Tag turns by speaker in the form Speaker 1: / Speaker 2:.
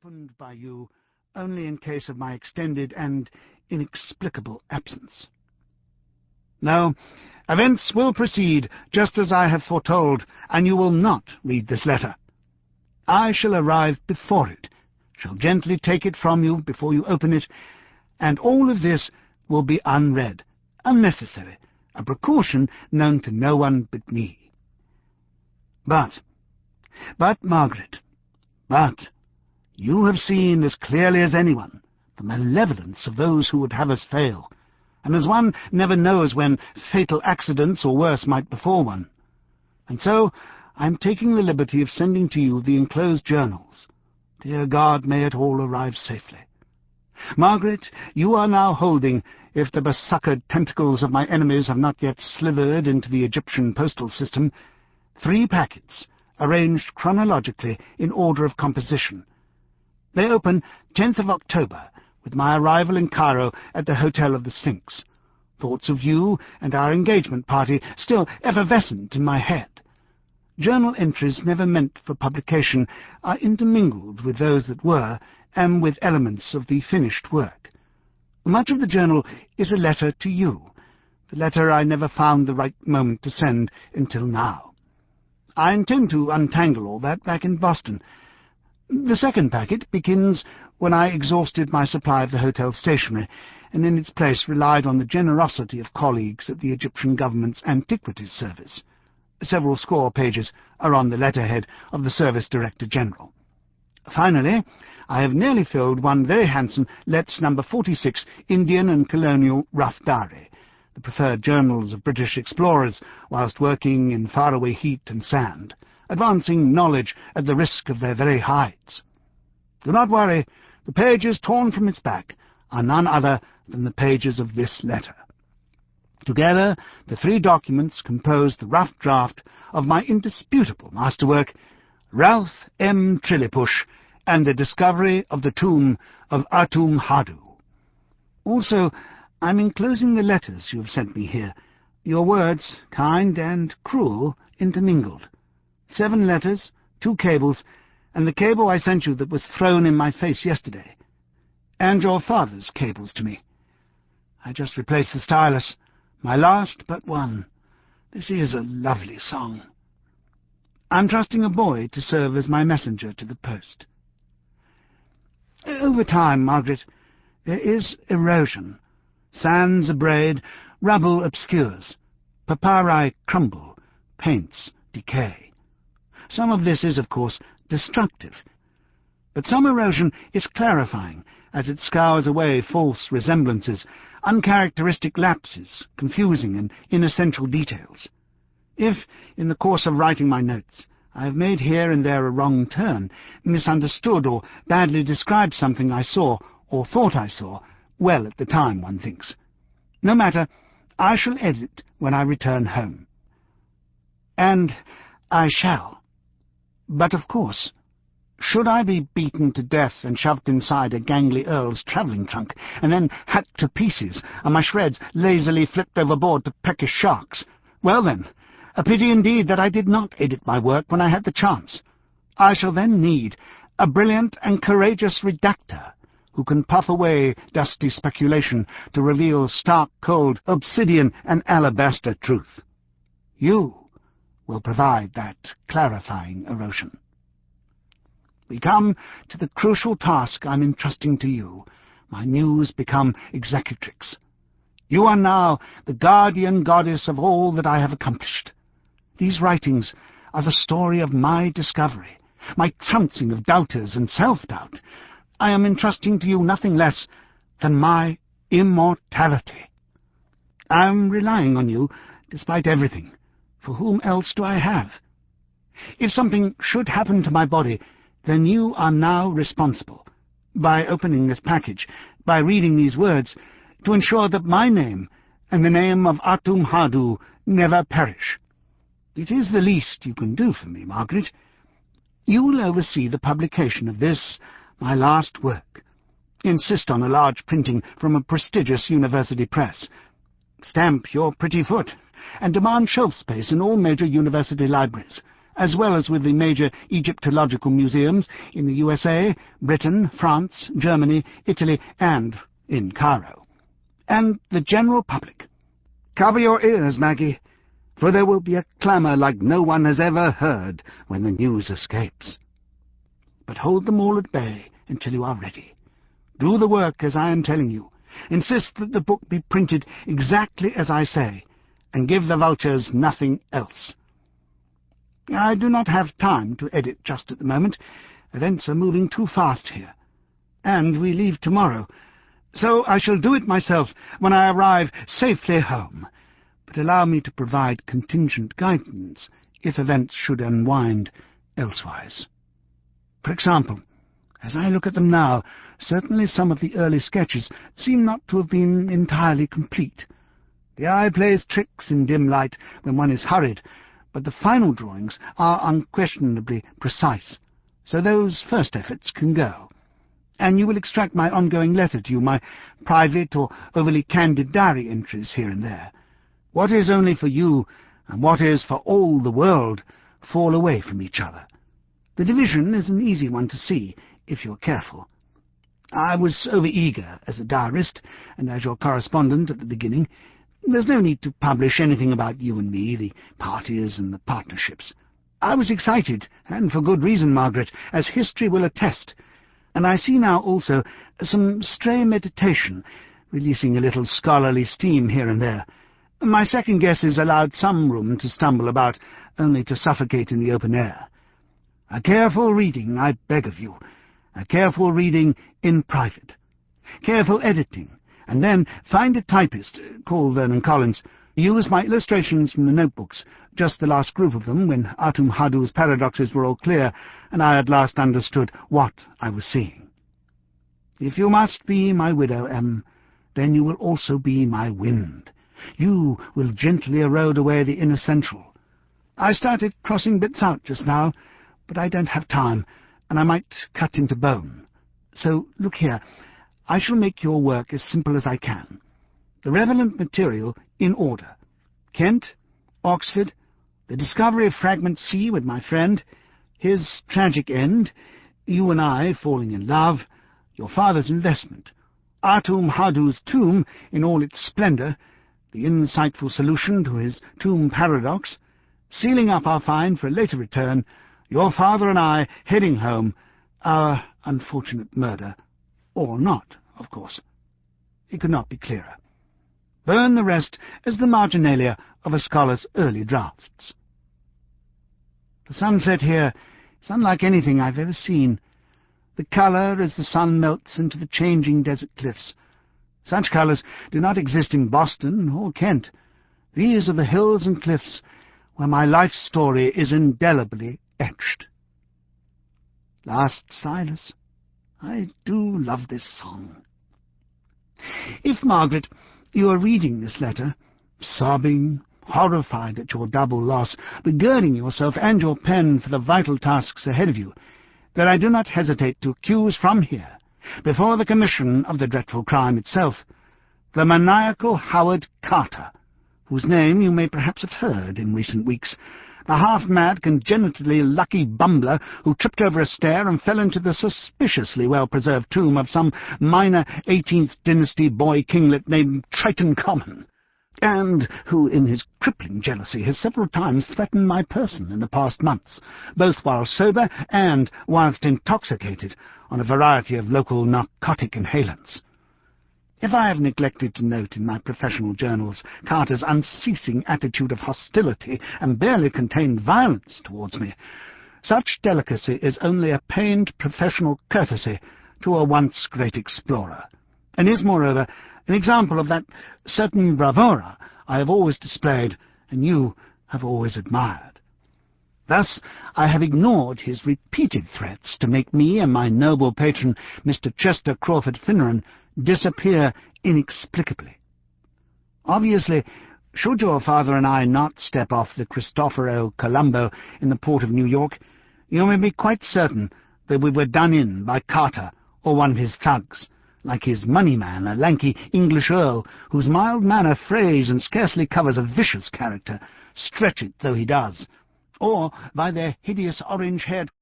Speaker 1: opened by you only in case of my extended and inexplicable absence. No, events will proceed just as I have foretold, and you will not read this letter. I shall arrive before it, shall gently take it from you before you open it, and all of this will be unread, unnecessary, a precaution known to no one but me. But, Margaret, you have seen as clearly as anyone the malevolence of those who would have us fail, and as one never knows when fatal accidents or worse might befall one. And so I am taking the liberty of sending to you the enclosed journals. Dear God, may it all arrive safely. Margaret, you are now holding, if the besuckered tentacles of my enemies have not yet slithered into the Egyptian postal system, 3 packets, arranged chronologically in order of composition. They open 10th of October, with my arrival in Cairo at the Hotel of the Sphinx. Thoughts of you and our engagement party still effervescent in my head. Journal entries never meant for publication are intermingled with those that were, and with elements of the finished work. Much of the journal is a letter to you, the letter I never found the right moment to send until now. I intend to untangle all that back in Boston. The second packet begins when I exhausted my supply of the hotel stationery, and in its place relied on the generosity of colleagues at the Egyptian government's Antiquities Service. Several score pages are on the letterhead of the Service Director-General. Finally, I have nearly filled one very handsome Let's No. 46 Indian and Colonial Rough Diary, the preferred journals of British explorers whilst working in faraway heat and sand, advancing knowledge at the risk of their very hides. Do not worry, the pages torn from its back are none other than the pages of this letter. Together, the 3 documents compose the rough draft of my indisputable masterwork, Ralph M. Trilipush, and the discovery of the tomb of Atum Hadu. Also, I'm enclosing the letters you have sent me here, your words, kind and cruel, intermingled. 7 letters, 2 cables, and the cable I sent you that was thrown in my face yesterday, and your father's cables to me. I just replaced the stylus, my last but one. This is a lovely song. I'm trusting a boy to serve as my messenger to the post. Over time, Margaret, there is erosion. Sands abrade, rubble obscures, papyri crumble, paints decay. Some of this is, of course, destructive, but some erosion is clarifying as it scours away false resemblances, uncharacteristic lapses, confusing and inessential details. If, in the course of writing my notes, I have made here and there a wrong turn, misunderstood or badly described something I saw, or thought I saw, well at the time, one thinks. No matter, I shall edit when I return home. And I shall. But of course, should I be beaten to death and shoved inside a gangly earl's travelling trunk, and then hacked to pieces, and my shreds lazily flipped overboard to peckish sharks, well then, a pity indeed that I did not edit my work when I had the chance. I shall then need a brilliant and courageous redactor, who can puff away dusty speculation to reveal stark, cold, obsidian and alabaster truth. You will provide that clarifying erosion. We come to the crucial task I'm entrusting to you, my muse become executrix. You are now the guardian goddess of all that I have accomplished. These writings are the story of my discovery, my trouncing of doubters and self-doubt. I am entrusting to you nothing less than my immortality. I am relying on you, despite everything. For whom else do I have? If something should happen to my body, then you are now responsible, by opening this package, by reading these words, to ensure that my name and the name of Atum Hadu never perish. It is the least you can do for me, Margaret. You will oversee the publication of this, my last work. Insist on a large printing from a prestigious university press. Stamp your pretty foot, and demand shelf space in all major university libraries, as well as with the major Egyptological museums in the USA, Britain, France, Germany, Italy, and in Cairo. And the general public. Cover your ears, Maggie, for there will be a clamour like no one has ever heard when the news escapes. But hold them all at bay until you are ready. Do the work as I am telling you. Insist that the book be printed exactly as I say, and give the vultures nothing else. I do not have time to edit just at the moment. Events are moving too fast here, and we leave tomorrow, so I shall do it myself when I arrive safely home, but allow me to provide contingent guidance if events should unwind elsewise. For example, as I look at them now, certainly some of the early sketches seem not to have been entirely complete. The eye plays tricks in dim light when one is hurried, but the final drawings are unquestionably precise, so those first efforts can go. And you will extract my ongoing letter to you, my private or overly candid diary entries here and there. What is only for you, and what is for all the world, fall away from each other. The division is an easy one to see, if you're careful. I was over-eager as a diarist, and as your correspondent at the beginning. There's no need to publish anything about you and me, the parties and the partnerships. I was excited, and for good reason, Margaret, as history will attest. And I see now also some stray meditation, releasing a little scholarly steam here and there. My second guesses allowed some room to stumble about, only to suffocate in the open air. A careful reading, I beg of you. A careful reading in private. Careful editing. And then find a typist, call Vernon Collins. Use my illustrations from the notebooks, just the last group of them, when Atum Hadu's paradoxes were all clear, and I at last understood what I was seeing. If you must be my widow, Em, then you will also be my wind. You will gently erode away the inessential. I started crossing bits out just now, but I don't have time, and I might cut into bone. So, look here, I shall make your work as simple as I can. The relevant material in order. Kent, Oxford, the discovery of Fragment C with my friend, his tragic end, you and I falling in love, your father's investment, Atum Hadu's tomb in all its splendour, the insightful solution to his tomb paradox, sealing up our find for a later return, your father and I heading home, our unfortunate murder, or not, of course. It could not be clearer. Burn the rest as the marginalia of a scholar's early drafts. The sunset here is unlike anything I've ever seen. The colour as the sun melts into the changing desert cliffs. Such colours do not exist in Boston or Kent. These are the hills and cliffs where my life story is indelibly etched. Last Silas, I do love this song. If, Margaret, you are reading this letter, sobbing, horrified at your double loss, begirding yourself and your pen for the vital tasks ahead of you, then I do not hesitate to accuse from here, before the commission of the dreadful crime itself, the maniacal Howard Carter, whose name you may perhaps have heard in recent weeks, the half-mad, congenitally lucky bumbler who tripped over a stair and fell into the suspiciously well-preserved tomb of some minor 18th dynasty boy kinglet named Triton Common, and who, in his crippling jealousy, has several times threatened my person in the past months, both while sober and whilst intoxicated on a variety of local narcotic inhalants. If I have neglected to note in my professional journals Carter's unceasing attitude of hostility and barely contained violence towards me, such delicacy is only a pained professional courtesy to a once great explorer, and is, moreover, an example of that certain bravura I have always displayed and you have always admired. Thus I have ignored his repeated threats to make me and my noble patron, Mr. Chester Crawford Finneran, disappear inexplicably. Obviously, should your father and I not step off the Cristoforo Colombo in the port of New York, you may be quite certain that we were done in by Carter or one of his thugs, like his money man, a lanky English earl, whose mild manner frays and scarcely covers a vicious character, stretch it though he does, or by their hideous orange-haired